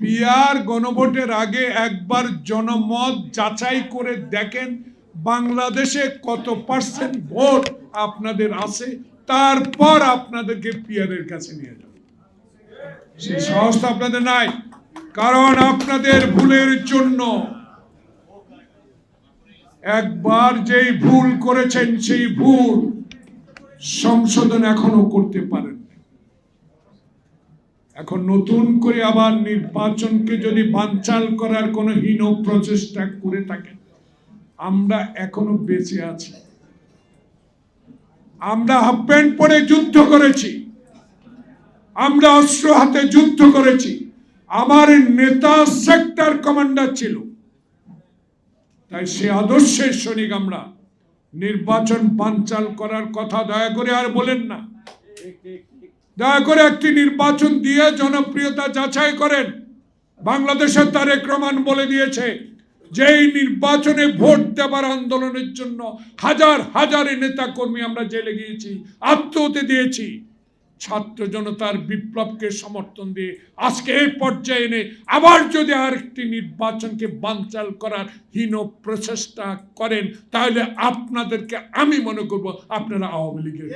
PR গণভোটের আগে একবার জনমত যাচাই করে দেখেন বাংলাদেশে কত পার্সেন্ট ভোট আপনাদের আছে, তারপর আপনাদেরকে পিআরের কাছে নিয়ে যাবে। সেই সাহস তো আপনাদের নাই, কারণ আপনাদের ভুলের জন্য একবার যেই ভুল করেছেন সেই ভুল সংশোধন এখনো করতে পারেন। এখন নতুন করে আবার নির্বাচনকে যদি বানচাল করার কোনো হীন প্রচেষ্টা করে থাকেন, আমরা এখনো বেঁচে আছি। আমরা হাফ প্যান্ট পরে যুদ্ধ করেছি, আমরা অস্ত্র হাতে যুদ্ধ করেছি। আমার নেতা সেক্টর কমান্ডার ছিল, তাই সে আদর্শের সৈনিক আমরা। নির্বাচন বানচাল করার কথা দয়া করে আর বলেন না। দয়া করে একটি নির্বাচন দিয়ে জনপ্রিয়তা যাচাই করেন। বাংলাদেশের তারেক রহমান বলে দিয়েছে যে এই নির্বাচনে ভোট দেবার আন্দোলনের জন্য হাজার হাজার নেতা কর্মী আমরা জেলে গিয়েছি, আত্মহত্যা দিয়েছি। ছাত্র জনতার বিপ্লবকে সমর্থন দিয়ে আজকে এই পর্যায়ে এনে আবার যদি আরেকটি নির্বাচনকে বানচাল করার হীন প্রচেষ্টা করেন, তাহলে আপনাদেরকে আমি মনে করব আপনারা আওয়ামী লীগের